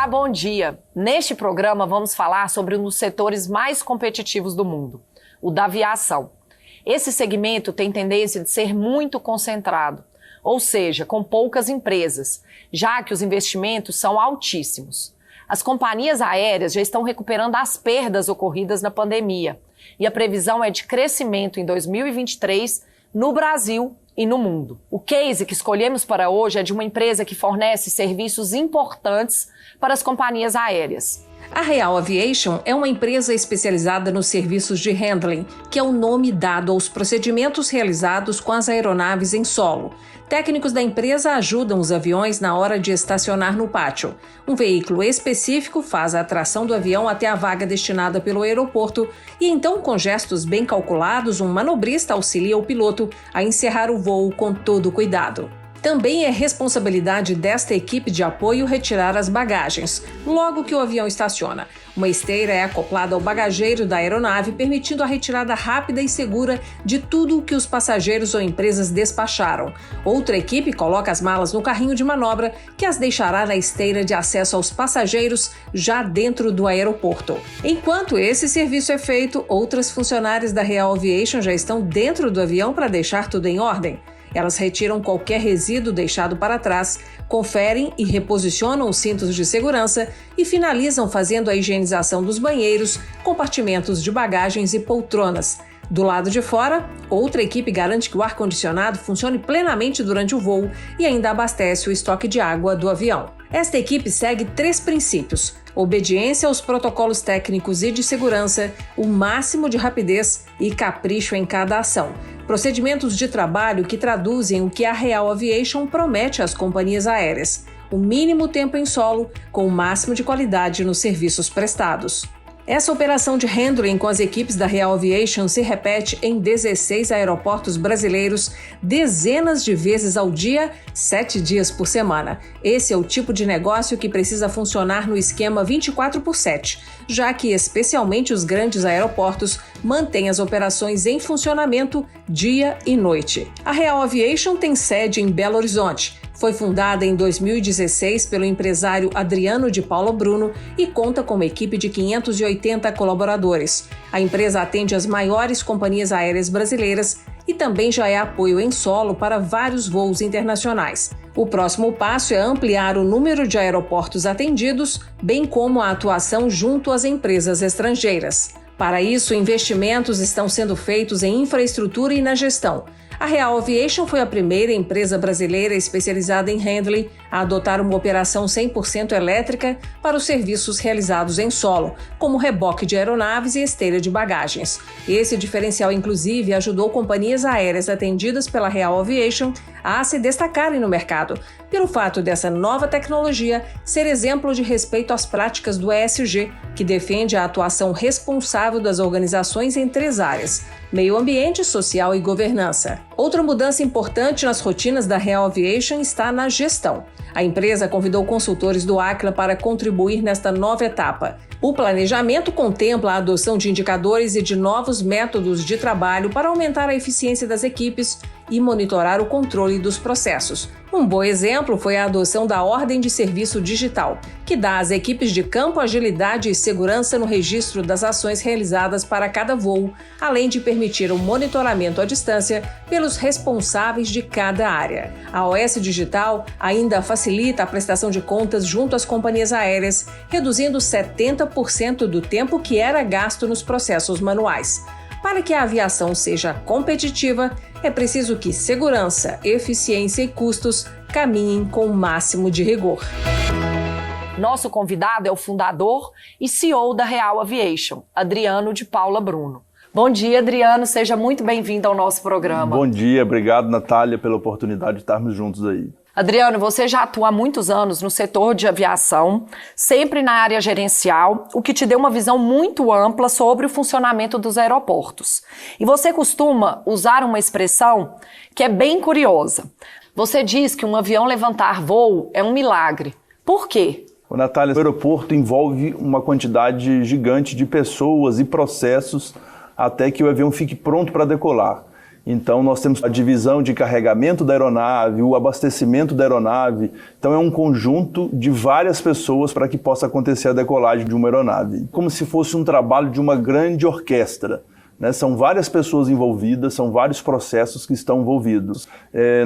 Olá, bom dia. Neste programa vamos falar sobre um dos setores mais competitivos do mundo, o da aviação. Esse segmento tem tendência de ser muito concentrado, ou seja, com poucas empresas, já que os investimentos são altíssimos. As companhias aéreas já estão recuperando as perdas ocorridas na pandemia e a previsão é de crescimento em 2023 no Brasil e no mundo. O case que escolhemos para hoje é de uma empresa que fornece serviços importantes para as companhias aéreas. A Real Aviation é uma empresa especializada nos serviços de handling, que é o nome dado aos procedimentos realizados com as aeronaves em solo. Técnicos da empresa ajudam os aviões na hora de estacionar no pátio. Um veículo específico faz a atração do avião até a vaga destinada pelo aeroporto e então, com gestos bem calculados, um manobrista auxilia o piloto a encerrar o voo com todo cuidado. Também é responsabilidade desta equipe de apoio retirar as bagagens, logo que o avião estaciona. Uma esteira é acoplada ao bagageiro da aeronave, permitindo a retirada rápida e segura de tudo o que os passageiros ou empresas despacharam. Outra equipe coloca as malas no carrinho de manobra, que as deixará na esteira de acesso aos passageiros já dentro do aeroporto. Enquanto esse serviço é feito, outras funcionárias da Real Aviation já estão dentro do avião para deixar tudo em ordem. Elas retiram qualquer resíduo deixado para trás, conferem e reposicionam os cintos de segurança e finalizam fazendo a higienização dos banheiros, compartimentos de bagagens e poltronas. Do lado de fora, outra equipe garante que o ar-condicionado funcione plenamente durante o voo e ainda abastece o estoque de água do avião. Esta equipe segue 3 princípios: obediência aos protocolos técnicos e de segurança, o máximo de rapidez e capricho em cada ação. Procedimentos de trabalho que traduzem o que a Real Aviation promete às companhias aéreas: o mínimo tempo em solo, com o máximo de qualidade nos serviços prestados. Essa operação de handling com as equipes da Real Aviation se repete em 16 aeroportos brasileiros, dezenas de vezes ao dia, 7 dias por semana. Esse é o tipo de negócio que precisa funcionar no esquema 24/7, já que especialmente os grandes aeroportos mantêm as operações em funcionamento dia e noite. A Real Aviation tem sede em Belo Horizonte. Foi fundada em 2016 pelo empresário Adriano de Paula Bruno e conta com uma equipe de 580 colaboradores. A empresa atende as maiores companhias aéreas brasileiras e também já é apoio em solo para vários voos internacionais. O próximo passo é ampliar o número de aeroportos atendidos, bem como a atuação junto às empresas estrangeiras. Para isso, investimentos estão sendo feitos em infraestrutura e na gestão. A Real Aviation foi a primeira empresa brasileira especializada em handling a adotar uma operação 100% elétrica para os serviços realizados em solo, como reboque de aeronaves e esteira de bagagens. Esse diferencial, inclusive, ajudou companhias aéreas atendidas pela Real Aviation a se destacarem no mercado, pelo fato dessa nova tecnologia ser exemplo de respeito às práticas do ESG, que defende a atuação responsável das organizações em 3 áreas: meio ambiente, social e governança. Outra mudança importante nas rotinas da Real Aviation está na gestão. A empresa convidou consultores do Aquila para contribuir nesta nova etapa. O planejamento contempla a adoção de indicadores e de novos métodos de trabalho para aumentar a eficiência das equipes e monitorar o controle dos processos. Um bom exemplo foi a adoção da Ordem de Serviço Digital, que dá às equipes de campo agilidade e segurança no registro das ações realizadas para cada voo, além de permitir o monitoramento à distância pelos responsáveis de cada área. A OS Digital ainda facilita a prestação de contas junto às companhias aéreas, reduzindo 70% do tempo que era gasto nos processos manuais. Para que a aviação seja competitiva, é preciso que segurança, eficiência e custos caminhem com o máximo de rigor. Nosso convidado é o fundador e CEO da Real Aviation, Adriano de Paula Bruno. Bom dia, Adriano, seja muito bem-vindo ao nosso programa. Bom dia, obrigado, Natália, pela oportunidade de estarmos juntos aí. Adriano, você já atua há muitos anos no setor de aviação, sempre na área gerencial, o que te deu uma visão muito ampla sobre o funcionamento dos aeroportos. E você costuma usar uma expressão que é bem curiosa. Você diz que um avião levantar voo é um milagre. Por quê? Natália, o aeroporto envolve uma quantidade gigante de pessoas e processos até que o avião fique pronto para decolar. Então nós temos a divisão de carregamento da aeronave, o abastecimento da aeronave. Então é um conjunto de várias pessoas para que possa acontecer a decolagem de uma aeronave. Como se fosse um trabalho de uma grande orquestra. Né? São várias pessoas envolvidas, são vários processos que estão envolvidos.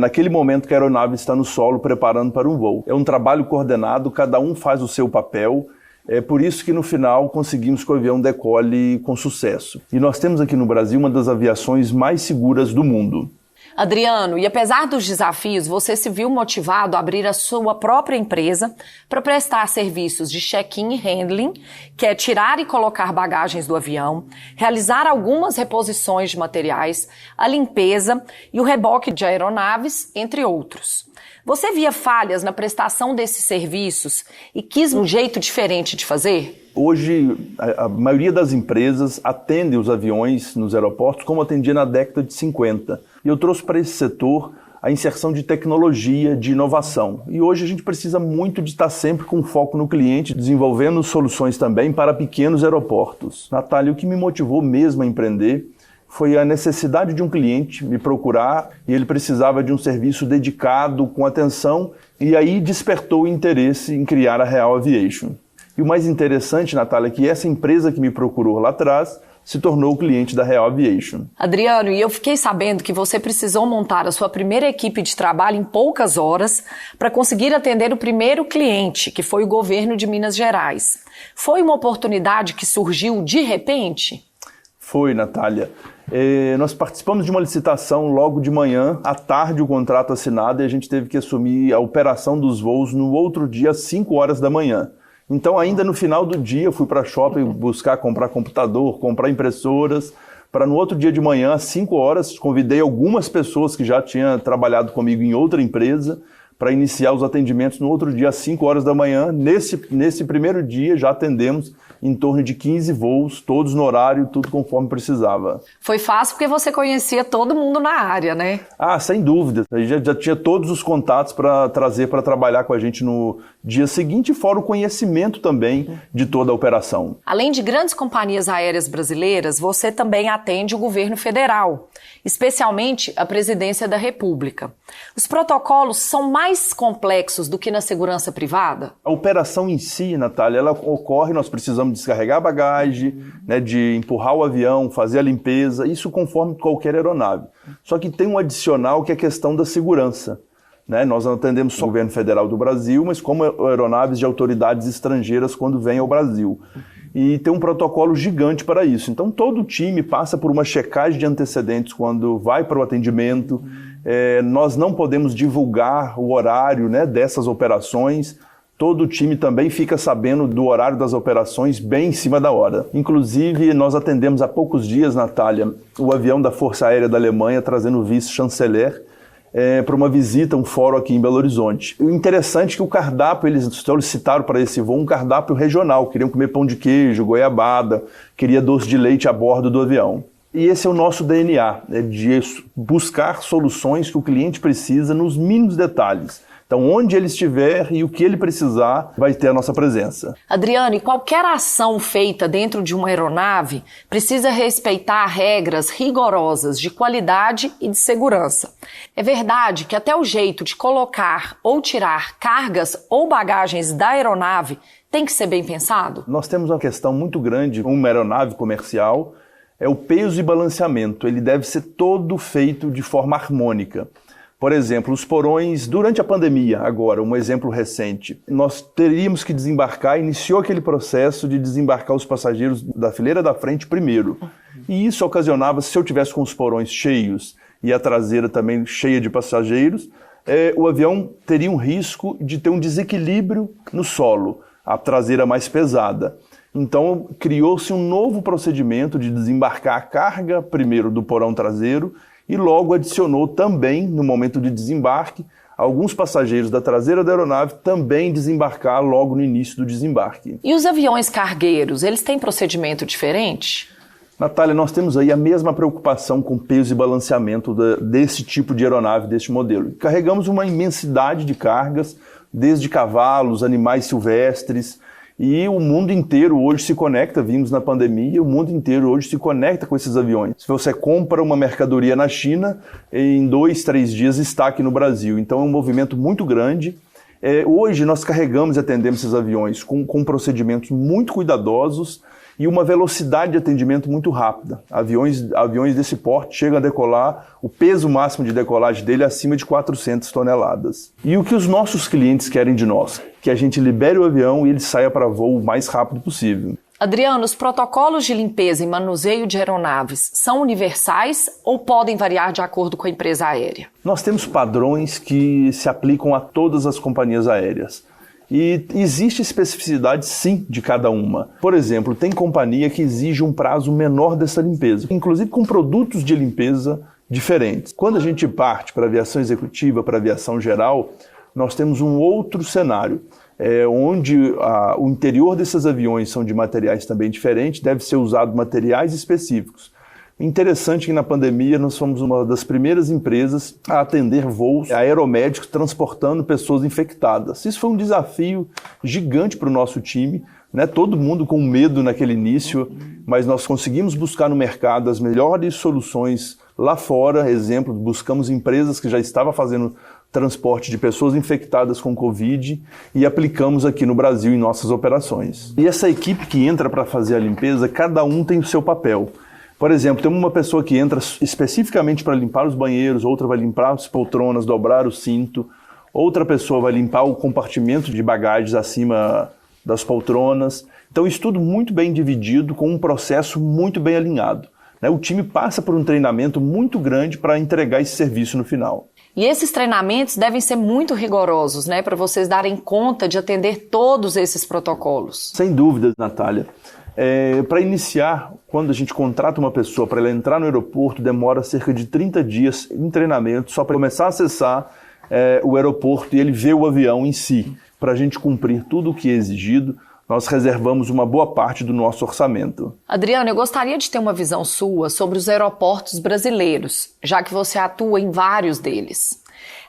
Naquele momento que a aeronave está no solo preparando para um voo. É um trabalho coordenado, cada um faz o seu papel. É por isso que no final conseguimos que o avião decole com sucesso. E nós temos aqui no Brasil uma das aviações mais seguras do mundo. Adriano, e apesar dos desafios, você se viu motivado a abrir a sua própria empresa para prestar serviços de check-in e handling, que é tirar e colocar bagagens do avião, realizar algumas reposições de materiais, a limpeza e o reboque de aeronaves, entre outros. Você via falhas na prestação desses serviços e quis um jeito diferente de fazer? Hoje, a maioria das empresas atende os aviões nos aeroportos como atendia na década de 50. E eu trouxe para esse setor a inserção de tecnologia, de inovação. E hoje a gente precisa muito de estar sempre com foco no cliente, desenvolvendo soluções também para pequenos aeroportos. Natália, o que me motivou mesmo a empreender foi a necessidade de um cliente me procurar e ele precisava de um serviço dedicado, com atenção, e aí despertou o interesse em criar a Real Aviation. E o mais interessante, Natália, é que essa empresa que me procurou lá atrás se tornou o cliente da Real Aviation. Adriano, e eu fiquei sabendo que você precisou montar a sua primeira equipe de trabalho em poucas horas para conseguir atender o primeiro cliente, que foi o governo de Minas Gerais. Foi uma oportunidade que surgiu de repente? Foi, Natália. Nós participamos de uma licitação logo de manhã, à tarde o contrato assinado, e a gente teve que assumir a operação dos voos no outro dia às 5 horas da manhã. Então, ainda no final do dia, eu fui para shopping comprar computador, comprar impressoras, para no outro dia de manhã, às 5 horas, convidei algumas pessoas que já tinham trabalhado comigo em outra empresa para iniciar os atendimentos no outro dia, às 5 horas da manhã. Nesse primeiro dia, já atendemos em torno de 15 voos, todos no horário, tudo conforme precisava. Foi fácil porque você conhecia todo mundo na área, né? Ah, sem dúvida. A gente já tinha todos os contatos para trazer para trabalhar com a gente no dia seguinte, fora o conhecimento também de toda a operação. Além de grandes companhias aéreas brasileiras, você também atende o governo federal, especialmente a Presidência da República. Os protocolos são mais complexos do que na segurança privada? A operação em si, Natália, ela ocorre, nós precisamos descarregar a bagagem, né, de empurrar o avião, fazer a limpeza, isso conforme qualquer aeronave. Só que tem um adicional que é a questão da segurança. Né? Nós não atendemos só o governo federal do Brasil, mas como aeronaves de autoridades estrangeiras quando vêm ao Brasil. E tem um protocolo gigante para isso. Então todo o time passa por uma checagem de antecedentes quando vai para o atendimento. Nós não podemos divulgar o horário, né, dessas operações. Todo o time também fica sabendo do horário das operações bem em cima da hora. Inclusive, nós atendemos há poucos dias, Natália, o avião da Força Aérea da Alemanha trazendo o vice-chanceler para uma visita, um fórum aqui em Belo Horizonte. O interessante é que o cardápio, eles solicitaram para esse voo um cardápio regional. Queriam comer pão de queijo, goiabada, queria doce de leite a bordo do avião. E esse é o nosso DNA, de buscar soluções que o cliente precisa nos mínimos detalhes. Então, onde ele estiver e o que ele precisar, vai ter a nossa presença. Adriano, e qualquer ação feita dentro de uma aeronave precisa respeitar regras rigorosas de qualidade e de segurança. É verdade que até o jeito de colocar ou tirar cargas ou bagagens da aeronave tem que ser bem pensado? Nós temos uma questão muito grande, uma aeronave comercial, é o peso e balanceamento. Ele deve ser todo feito de forma harmônica. Por exemplo, os porões, durante a pandemia, agora, um exemplo recente, nós teríamos que desembarcar, iniciou aquele processo de desembarcar os passageiros da fileira da frente primeiro. E isso ocasionava, se eu tivesse com os porões cheios e a traseira também cheia de passageiros, o avião teria um risco de ter um desequilíbrio no solo, a traseira mais pesada. Então, criou-se um novo procedimento de desembarcar a carga primeiro do porão traseiro e logo adicionou também, no momento de desembarque, alguns passageiros da traseira da aeronave também desembarcar logo no início do desembarque. E os aviões cargueiros, eles têm procedimento diferente? Natália, nós temos aí a mesma preocupação com peso e balanceamento desse tipo de aeronave, deste modelo. Carregamos uma imensidade de cargas, desde cavalos, animais silvestres, E o mundo inteiro hoje se conecta, vimos na pandemia, o mundo inteiro hoje se conecta com esses aviões. Se você compra uma mercadoria na China, em 2, 3 dias está aqui no Brasil. Então é um movimento muito grande. Hoje nós carregamos e atendemos esses aviões com procedimentos muito cuidadosos e uma velocidade de atendimento muito rápida. Aviões desse porte chegam a decolar, o peso máximo de decolagem dele é acima de 400 toneladas. E o que os nossos clientes querem de nós? Que a gente libere o avião e ele saia para voo o mais rápido possível. Adriano, os protocolos de limpeza e manuseio de aeronaves são universais ou podem variar de acordo com a empresa aérea? Nós temos padrões que se aplicam a todas as companhias aéreas. E existe especificidade, sim, de cada uma. Por exemplo, tem companhia que exige um prazo menor dessa limpeza, inclusive com produtos de limpeza diferentes. Quando a gente parte para a aviação executiva, para a aviação geral, nós temos um outro cenário, onde o interior desses aviões são de materiais também diferentes, deve ser usado materiais específicos. Interessante que na pandemia nós fomos uma das primeiras empresas a atender voos aeromédicos transportando pessoas infectadas. Isso foi um desafio gigante para o nosso time, né? Todo mundo com medo naquele início, mas nós conseguimos buscar no mercado as melhores soluções lá fora. Exemplo, buscamos empresas que já estavam fazendo transporte de pessoas infectadas com Covid e aplicamos aqui no Brasil em nossas operações. E essa equipe que entra para fazer a limpeza, cada um tem o seu papel. Por exemplo, tem uma pessoa que entra especificamente para limpar os banheiros, outra vai limpar as poltronas, dobrar o cinto, outra pessoa vai limpar o compartimento de bagagens acima das poltronas. Então, isso tudo muito bem dividido, com um processo muito bem alinhado, né? O time passa por um treinamento muito grande para entregar esse serviço no final. E esses treinamentos devem ser muito rigorosos, né, para vocês darem conta de atender todos esses protocolos. Sem dúvida, Natália. Para iniciar, quando a gente contrata uma pessoa para ela entrar no aeroporto, demora cerca de 30 dias em treinamento, só para começar a acessar o aeroporto e ele ver o avião em si. Para a gente cumprir tudo o que é exigido, nós reservamos uma boa parte do nosso orçamento. Adriano, eu gostaria de ter uma visão sua sobre os aeroportos brasileiros, já que você atua em vários deles.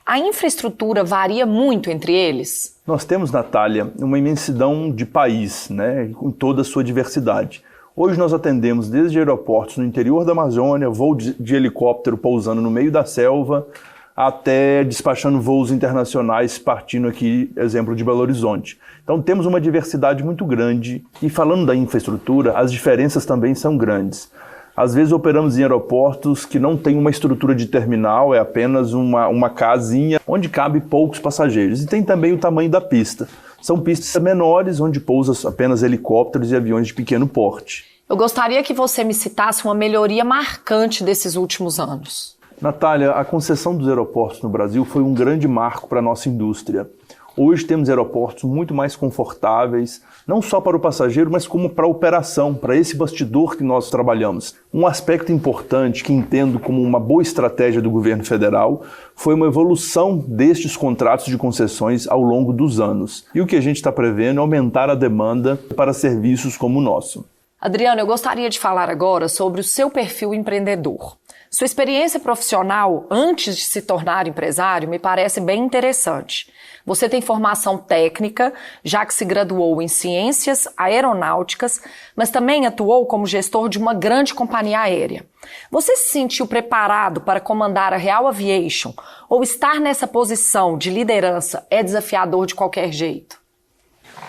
A infraestrutura varia muito entre eles? Nós temos, Natália, uma imensidão de país, né, com toda a sua diversidade. Hoje nós atendemos desde aeroportos no interior da Amazônia, voo de helicóptero pousando no meio da selva, até despachando voos internacionais partindo aqui, exemplo, de Belo Horizonte. Então temos uma diversidade muito grande e falando da infraestrutura, as diferenças também são grandes. Às vezes operamos em aeroportos que não tem uma estrutura de terminal, é apenas uma casinha onde cabe poucos passageiros. E tem também o tamanho da pista. São pistas menores onde pousam apenas helicópteros e aviões de pequeno porte. Eu gostaria que você me citasse uma melhoria marcante desses últimos anos. Natália, a concessão dos aeroportos no Brasil foi um grande marco para a nossa indústria. Hoje temos aeroportos muito mais confortáveis, não só para o passageiro, mas como para a operação, para esse bastidor que nós trabalhamos. Um aspecto importante que entendo como uma boa estratégia do governo federal foi uma evolução destes contratos de concessões ao longo dos anos. E o que a gente está prevendo é aumentar a demanda para serviços como o nosso. Adriano, eu gostaria de falar agora sobre o seu perfil empreendedor. Sua experiência profissional antes de se tornar empresário me parece bem interessante. Você tem formação técnica, já que se graduou em ciências aeronáuticas, mas também atuou como gestor de uma grande companhia aérea. Você se sentiu preparado para comandar a Real Aviation ou estar nessa posição de liderança é desafiador de qualquer jeito?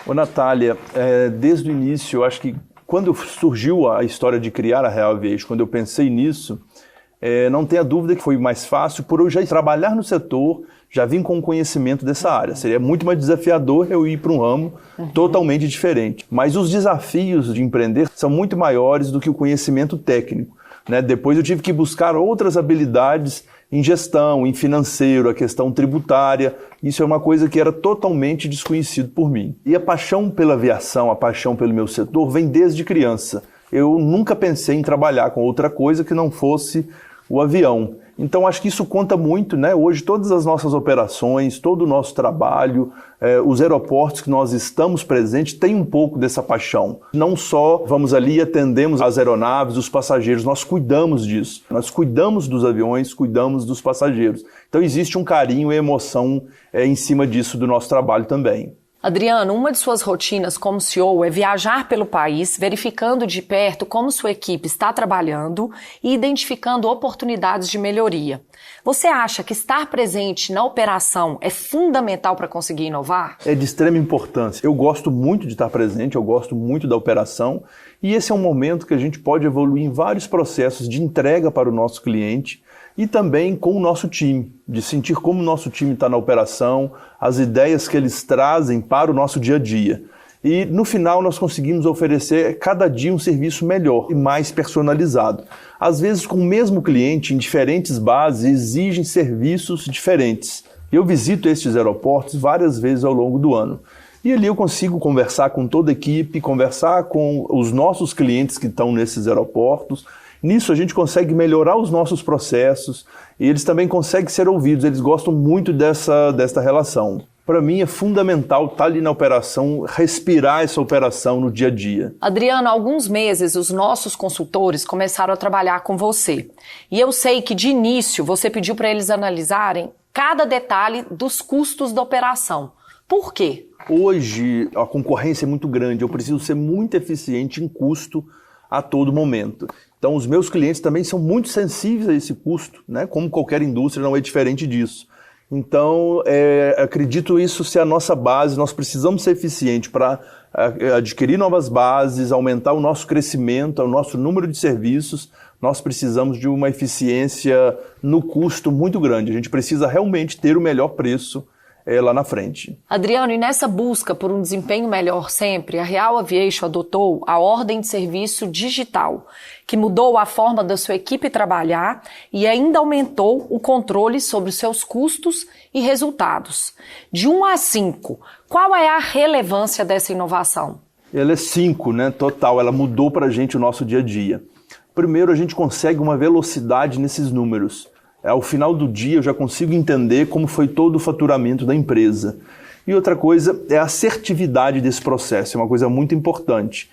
Ô Natália, desde o início, eu acho que quando surgiu a história de criar a Real Aviation, quando eu pensei nisso, não tenha dúvida que foi mais fácil por eu já trabalhar no setor, já vim com conhecimento dessa área. Seria muito mais desafiador eu ir para um ramo totalmente diferente. Mas os desafios de empreender são muito maiores do que o conhecimento técnico, né? Depois eu tive que buscar outras habilidades em gestão, em financeiro, a questão tributária. Isso é uma coisa que era totalmente desconhecido por mim. E a paixão pela aviação, a paixão pelo meu setor vem desde criança. Eu nunca pensei em trabalhar com outra coisa que não fosse o avião. Então acho que isso conta muito, né? Hoje todas as nossas operações, todo o nosso trabalho, os aeroportos que nós estamos presentes têm um pouco dessa paixão. Não só vamos ali e atendemos as aeronaves, os passageiros, nós cuidamos disso. Nós cuidamos dos aviões, cuidamos dos passageiros. Então existe um carinho e emoção em cima disso do nosso trabalho também. Adriano, uma de suas rotinas como CEO é viajar pelo país, verificando de perto como sua equipe está trabalhando e identificando oportunidades de melhoria. Você acha que estar presente na operação é fundamental para conseguir inovar? É de extrema importância. Eu gosto muito de estar presente, eu gosto muito da operação e esse é um momento que a gente pode evoluir em vários processos de entrega para o nosso cliente e também com o nosso time, de sentir como o nosso time está na operação, as ideias que eles trazem para o nosso dia a dia. E no final nós conseguimos oferecer cada dia um serviço melhor e mais personalizado. Às vezes com o mesmo cliente, em diferentes bases, exigem serviços diferentes. Eu visito estes aeroportos várias vezes ao longo do ano. E ali eu consigo conversar com toda a equipe, conversar com os nossos clientes que estão nesses aeroportos. Nisso a gente consegue melhorar os nossos processos e eles também conseguem ser ouvidos, eles gostam muito desta relação. Para mim é fundamental estar ali na operação, respirar essa operação no dia a dia. Adriano, há alguns meses os nossos consultores começaram a trabalhar com você. E eu sei que de início você pediu para eles analisarem cada detalhe dos custos da operação. Por quê? Hoje a concorrência é muito grande, eu preciso ser muito eficiente em custo a todo momento. Então os meus clientes também são muito sensíveis a esse custo, né? Como qualquer indústria não é diferente disso. Então acredito isso ser a nossa base, nós precisamos ser eficientes para adquirir novas bases, aumentar o nosso crescimento, o nosso número de serviços, nós precisamos de uma eficiência no custo muito grande, a gente precisa realmente ter o melhor preço lá na frente. Adriano, e nessa busca por um desempenho melhor sempre, a Real Aviation adotou a ordem de serviço digital, que mudou a forma da sua equipe trabalhar e ainda aumentou o controle sobre os seus custos e resultados. De 1 a 5, qual é a relevância dessa inovação? Ela é 5, né, total, ela mudou para a gente o nosso dia a dia. Primeiro, a gente consegue uma velocidade nesses números. Ao final do dia eu já consigo entender como foi todo o faturamento da empresa. E outra coisa é a assertividade desse processo, é uma coisa muito importante.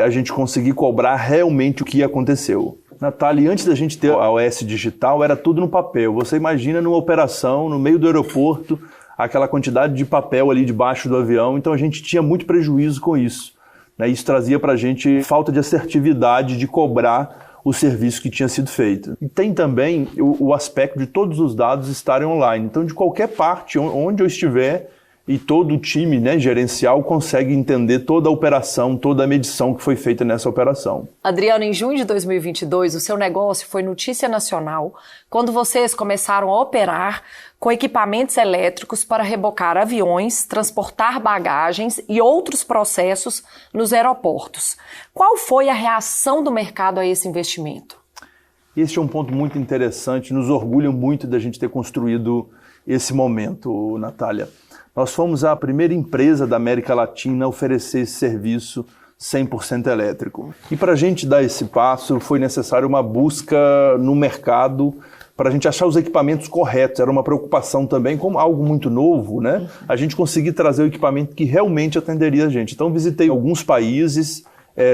A gente conseguir cobrar realmente o que aconteceu. Natália, antes da gente ter a OS digital era tudo no papel. Você imagina numa operação no meio do aeroporto, aquela quantidade de papel ali debaixo do avião, então a gente tinha muito prejuízo com isso. Isso trazia para a gente falta de assertividade de cobrar o serviço que tinha sido feito. E tem também o aspecto de todos os dados estarem online. Então, de qualquer parte, onde eu estiver, e todo o time, né, gerencial consegue entender toda a operação, toda a medição que foi feita nessa operação. Adriano, em junho de 2022, o seu negócio foi notícia nacional quando vocês começaram a operar com equipamentos elétricos para rebocar aviões, transportar bagagens e outros processos nos aeroportos. Qual foi a reação do mercado a esse investimento? Esse é um ponto muito interessante, nos orgulha muito da gente ter construído esse momento, Natália. Nós fomos a primeira empresa da América Latina a oferecer esse serviço 100% elétrico. E para a gente dar esse passo, foi necessário uma busca no mercado para a gente achar os equipamentos corretos. Era uma preocupação também, como algo muito novo, né? A gente conseguir trazer o equipamento que realmente atenderia a gente. Então, visitei alguns países,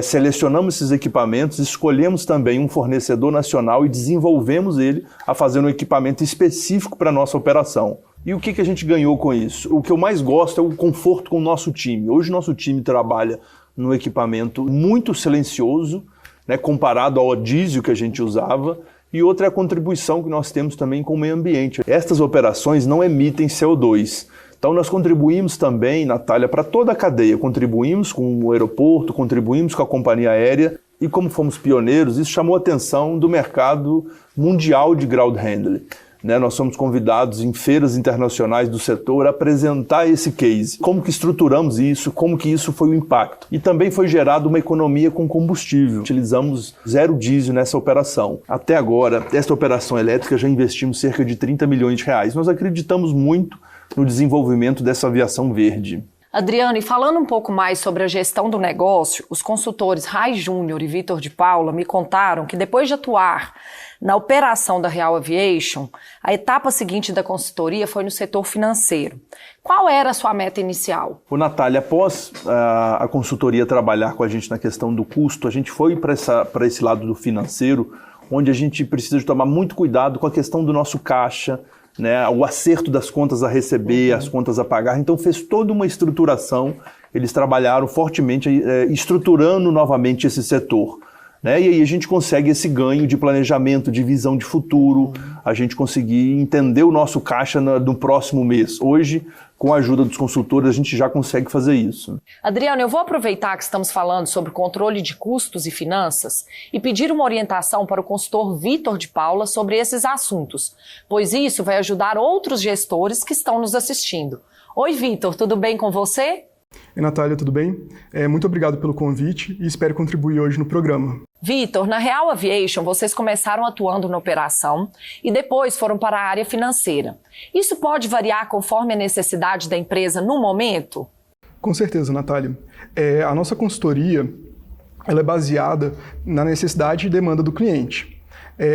selecionamos esses equipamentos, escolhemos também um fornecedor nacional e desenvolvemos ele a fazer um equipamento específico para a nossa operação. E o que a gente ganhou com isso? O que eu mais gosto é o conforto com o nosso time. Hoje o nosso time trabalha num equipamento muito silencioso, né, comparado ao diesel que a gente usava, e outra é a contribuição que nós temos também com o meio ambiente. Estas operações não emitem CO2. Então nós contribuímos também, Natália, para toda a cadeia. Contribuímos com o aeroporto, contribuímos com a companhia aérea, e como fomos pioneiros, isso chamou a atenção do mercado mundial de ground handling. Nós somos convidados em feiras internacionais do setor a apresentar esse case. Como que estruturamos isso, como que isso foi o impacto. E também foi gerada uma economia com combustível. Utilizamos 0 diesel nessa operação. Até agora, esta operação elétrica já investimos cerca de 30 milhões de reais. Nós acreditamos muito no desenvolvimento dessa aviação verde. Adriano, e falando um pouco mais sobre a gestão do negócio, os consultores Rai Júnior e Vitor de Paula me contaram que depois de atuar na operação da Real Aviation, a etapa seguinte da consultoria foi no setor financeiro. Qual era a sua meta inicial? Natália, após a consultoria trabalhar com a gente na questão do custo, a gente foi para esse lado do financeiro, onde a gente precisa de tomar muito cuidado com a questão do nosso caixa, né, o acerto das contas a receber, as contas a pagar. Então fez toda uma estruturação, eles trabalharam fortemente estruturando novamente esse setor. Né? E aí a gente consegue esse ganho de planejamento, de visão de futuro, a gente conseguir entender o nosso caixa no próximo mês. Hoje, com a ajuda dos consultores, a gente já consegue fazer isso. Adriano, eu vou aproveitar que estamos falando sobre controle de custos e finanças e pedir uma orientação para o consultor Vitor de Paula sobre esses assuntos, pois isso vai ajudar outros gestores que estão nos assistindo. Oi, Vitor, tudo bem com você? Oi, Natália, tudo bem? Muito obrigado pelo convite e espero contribuir hoje no programa. Vitor, na Real Aviation, vocês começaram atuando na operação e depois foram para a área financeira. Isso pode variar conforme a necessidade da empresa no momento? Com certeza, Natália. A nossa consultoria ela é baseada na necessidade e demanda do cliente.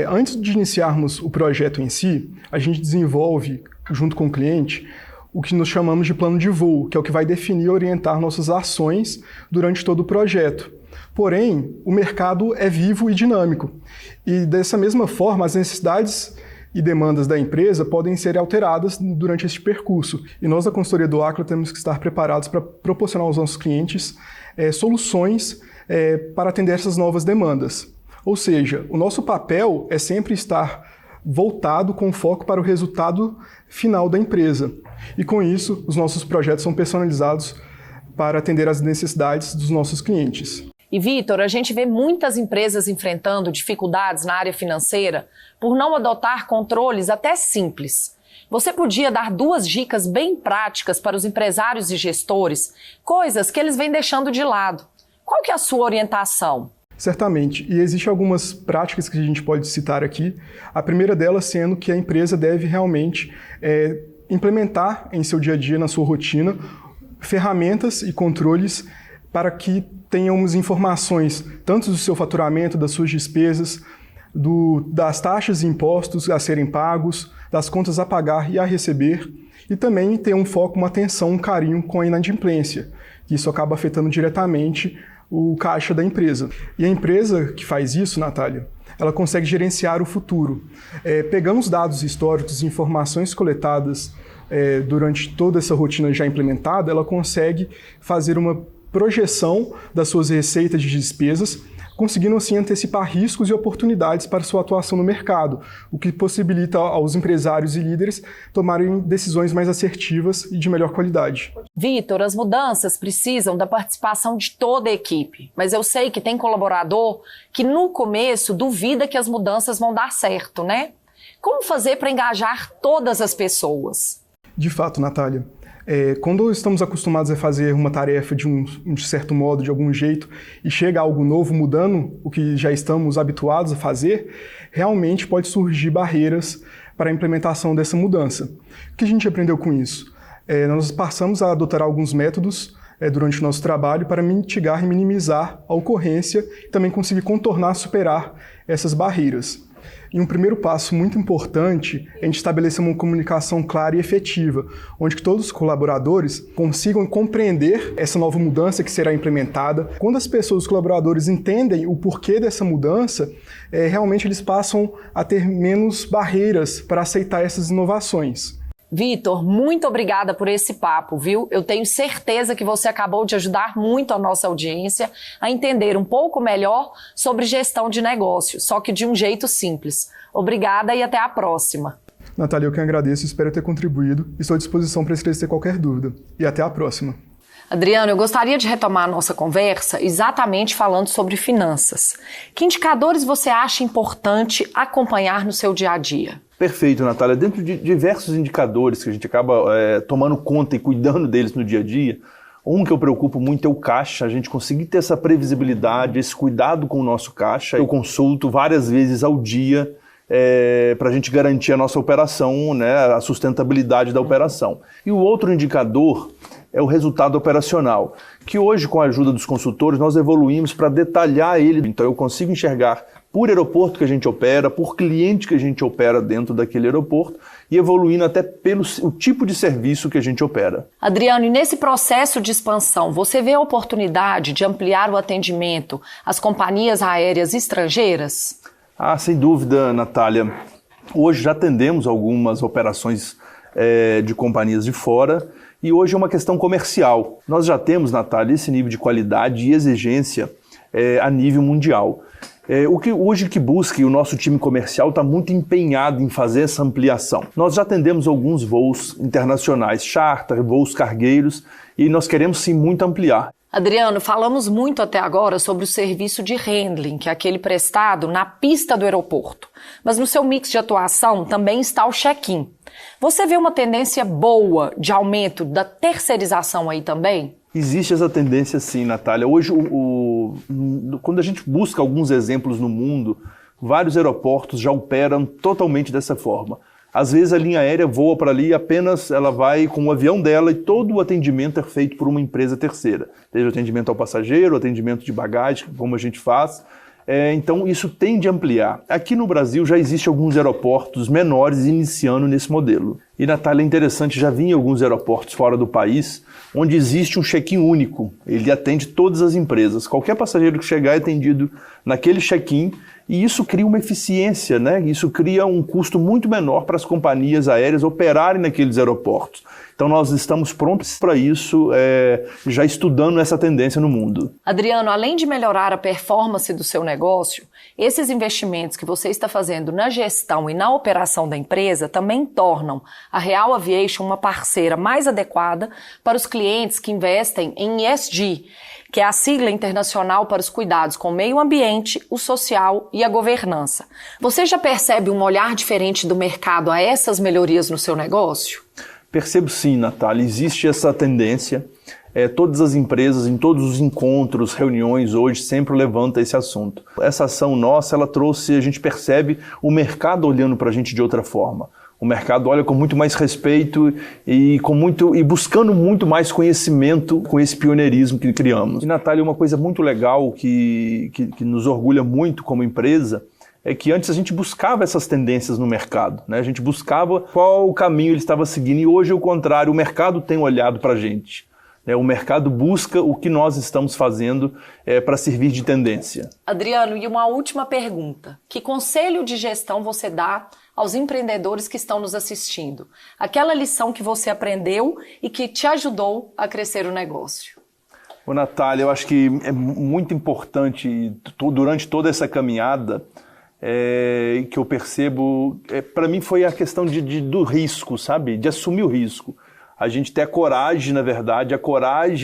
Antes de iniciarmos o projeto em si, a gente desenvolve, junto com o cliente, o que nós chamamos de plano de voo, que é o que vai definir e orientar nossas ações durante todo o projeto. Porém, o mercado é vivo e dinâmico. E dessa mesma forma, as necessidades e demandas da empresa podem ser alteradas durante este percurso. E nós, da consultoria do Acla, temos que estar preparados para proporcionar aos nossos clientes soluções para atender essas novas demandas. Ou seja, o nosso papel é sempre estar voltado com foco para o resultado final da empresa. E com isso, os nossos projetos são personalizados para atender às necessidades dos nossos clientes. E, Vitor, a gente vê muitas empresas enfrentando dificuldades na área financeira por não adotar controles até simples. Você podia dar 2 dicas bem práticas para os empresários e gestores, coisas que eles vêm deixando de lado. Qual que é a sua orientação? Certamente, e existem algumas práticas que a gente pode citar aqui. A primeira delas sendo que a empresa deve realmente implementar em seu dia a dia, na sua rotina, ferramentas e controles para que tenhamos informações tanto do seu faturamento, das suas despesas, das taxas e impostos a serem pagos, das contas a pagar e a receber, e também ter um foco, uma atenção, um carinho com a inadimplência, que isso acaba afetando diretamente o caixa da empresa. E a empresa que faz isso, Natália, ela consegue gerenciar o futuro. Pegando os dados históricos e informações coletadas durante toda essa rotina já implementada, ela consegue fazer uma projeção das suas receitas de despesas, conseguindo assim antecipar riscos e oportunidades para sua atuação no mercado, o que possibilita aos empresários e líderes tomarem decisões mais assertivas e de melhor qualidade. Vitor, as mudanças precisam da participação de toda a equipe, mas eu sei que tem colaborador que no começo duvida que as mudanças vão dar certo, né? Como fazer para engajar todas as pessoas? De fato, Natália. Quando estamos acostumados a fazer uma tarefa de um certo modo, de algum jeito, e chega algo novo mudando o que já estamos habituados a fazer, realmente pode surgir barreiras para a implementação dessa mudança. O que a gente aprendeu com isso? Nós passamos a adotar alguns métodos durante o nosso trabalho para mitigar e minimizar a ocorrência e também conseguir contornar, superar essas barreiras. E um primeiro passo muito importante é a gente estabelecer uma comunicação clara e efetiva, onde que todos os colaboradores consigam compreender essa nova mudança que será implementada. Quando as pessoas, os colaboradores, entendem o porquê dessa mudança, realmente eles passam a ter menos barreiras para aceitar essas inovações. Vitor, muito obrigada por esse papo, viu? Eu tenho certeza que você acabou de ajudar muito a nossa audiência a entender um pouco melhor sobre gestão de negócio, só que de um jeito simples. Obrigada e até a próxima. Natália, eu que agradeço, espero ter contribuído e estou à disposição para esclarecer qualquer dúvida. E até a próxima. Adriano, eu gostaria de retomar a nossa conversa exatamente falando sobre finanças. Que indicadores você acha importante acompanhar no seu dia a dia? Perfeito, Natália. Dentro de diversos indicadores que a gente acaba tomando conta e cuidando deles no dia a dia, um que eu preocupo muito é o caixa, a gente conseguir ter essa previsibilidade, esse cuidado com o nosso caixa. Eu consulto várias vezes ao dia para a gente garantir a nossa operação, né, a sustentabilidade da operação. E o outro indicador é o resultado operacional, que hoje, com a ajuda dos consultores, nós evoluímos para detalhar ele. Então eu consigo enxergar por aeroporto que a gente opera, por cliente que a gente opera dentro daquele aeroporto e evoluindo até pelo o tipo de serviço que a gente opera. Adriano, e nesse processo de expansão, você vê a oportunidade de ampliar o atendimento às companhias aéreas estrangeiras? Sem dúvida, Natália. Hoje já atendemos algumas operações de companhias de fora e hoje é uma questão comercial. Nós já temos, Natália, esse nível de qualidade e exigência a nível mundial. O que hoje que busca, e o nosso time comercial está muito empenhado em fazer essa ampliação. Nós já atendemos alguns voos internacionais, charter, voos cargueiros, e nós queremos sim muito ampliar. Adriano, falamos muito até agora sobre o serviço de handling, que é aquele prestado na pista do aeroporto. Mas no seu mix de atuação também está o check-in. Você vê uma tendência boa de aumento da terceirização aí também? Existe essa tendência sim, Natália. Hoje, quando a gente busca alguns exemplos no mundo, vários aeroportos já operam totalmente dessa forma. Às vezes a linha aérea voa para ali e apenas ela vai com o avião dela e todo o atendimento é feito por uma empresa terceira. Desde o atendimento ao passageiro, o atendimento de bagagem, como a gente faz. Então isso tende a ampliar. Aqui no Brasil já existem alguns aeroportos menores iniciando nesse modelo. E, Natália, é interessante, já vi em alguns aeroportos fora do país, onde existe um check-in único. Ele atende todas as empresas. Qualquer passageiro que chegar é atendido naquele check-in e isso cria uma eficiência, né? Isso cria um custo muito menor para as companhias aéreas operarem naqueles aeroportos. Então nós estamos prontos para isso, já estudando essa tendência no mundo. Adriano, além de melhorar a performance do seu negócio, esses investimentos que você está fazendo na gestão e na operação da empresa também tornam a Real Aviation uma parceira mais adequada para os clientes que investem em ESG, que é a sigla internacional para os cuidados com o meio ambiente, o social e a governança. Você já percebe um olhar diferente do mercado a essas melhorias no seu negócio? Percebo sim, Natália, existe essa tendência. Todas as empresas, em todos os encontros, reuniões hoje, sempre levanta esse assunto. Essa ação nossa, ela trouxe, a gente percebe o mercado olhando para a gente de outra forma. O mercado olha com muito mais respeito e buscando muito mais conhecimento com esse pioneirismo que criamos. E, Natália, uma coisa muito legal que nos orgulha muito como empresa é que antes a gente buscava essas tendências no mercado, né? A gente buscava qual o caminho ele estava seguindo e hoje é o contrário, o mercado tem olhado para a gente. O mercado busca o que nós estamos fazendo para servir de tendência. Adriano, e uma última pergunta. Que conselho de gestão você dá aos empreendedores que estão nos assistindo? Aquela lição que você aprendeu e que te ajudou a crescer o negócio. Natália, eu acho que é muito importante, durante toda essa caminhada, que eu percebo, para mim foi a questão do risco, sabe? De assumir o risco. A gente ter a coragem, na verdade,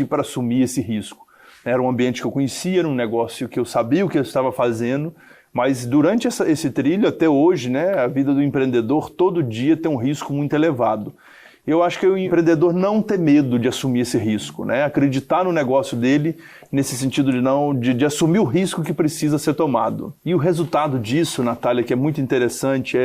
para assumir esse risco. Era um ambiente que eu conhecia, era um negócio que eu sabia o que eu estava fazendo, mas durante esse trilho, até hoje, né, a vida do empreendedor, todo dia tem um risco muito elevado. Eu acho que o empreendedor não ter medo de assumir esse risco, né? Acreditar no negócio dele, nesse sentido de assumir o risco que precisa ser tomado. E o resultado disso, Natália, que é muito interessante,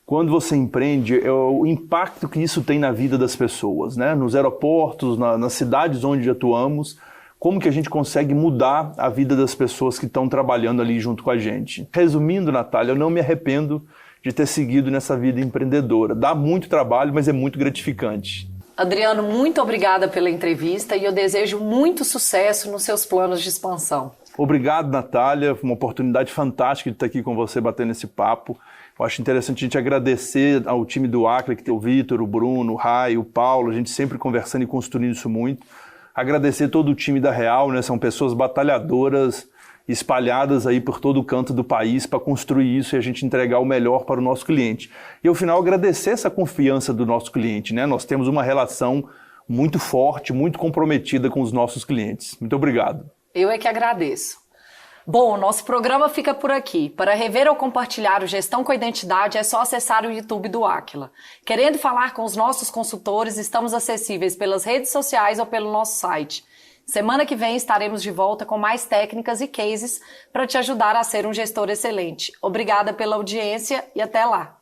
quando você empreende, o impacto que isso tem na vida das pessoas, né? Nos aeroportos, nas cidades onde atuamos, como que a gente consegue mudar a vida das pessoas que estão trabalhando ali junto com a gente. Resumindo, Natália, eu não me arrependo de ter seguido nessa vida empreendedora. Dá muito trabalho, mas é muito gratificante. Adriano, muito obrigada pela entrevista e eu desejo muito sucesso nos seus planos de expansão. Obrigado, Natália. Foi uma oportunidade fantástica de estar aqui com você, batendo esse papo. Eu acho interessante a gente agradecer ao time do Acla, que tem o Vitor, o Bruno, o Rai, o Paulo, a gente sempre conversando e construindo isso muito. Agradecer todo o time da Real, né? São pessoas batalhadoras, espalhadas aí por todo o canto do país para construir isso e a gente entregar o melhor para o nosso cliente. E ao final agradecer essa confiança do nosso cliente, né? Nós temos uma relação muito forte, muito comprometida com os nossos clientes. Muito obrigado. Eu é que agradeço. Bom, nosso programa fica por aqui. Para rever ou compartilhar o Gestão com a Identidade é só acessar o YouTube do Aquila. Querendo falar com os nossos consultores, estamos acessíveis pelas redes sociais ou pelo nosso site. Semana que vem estaremos de volta com mais técnicas e cases para te ajudar a ser um gestor excelente. Obrigada pela audiência e até lá!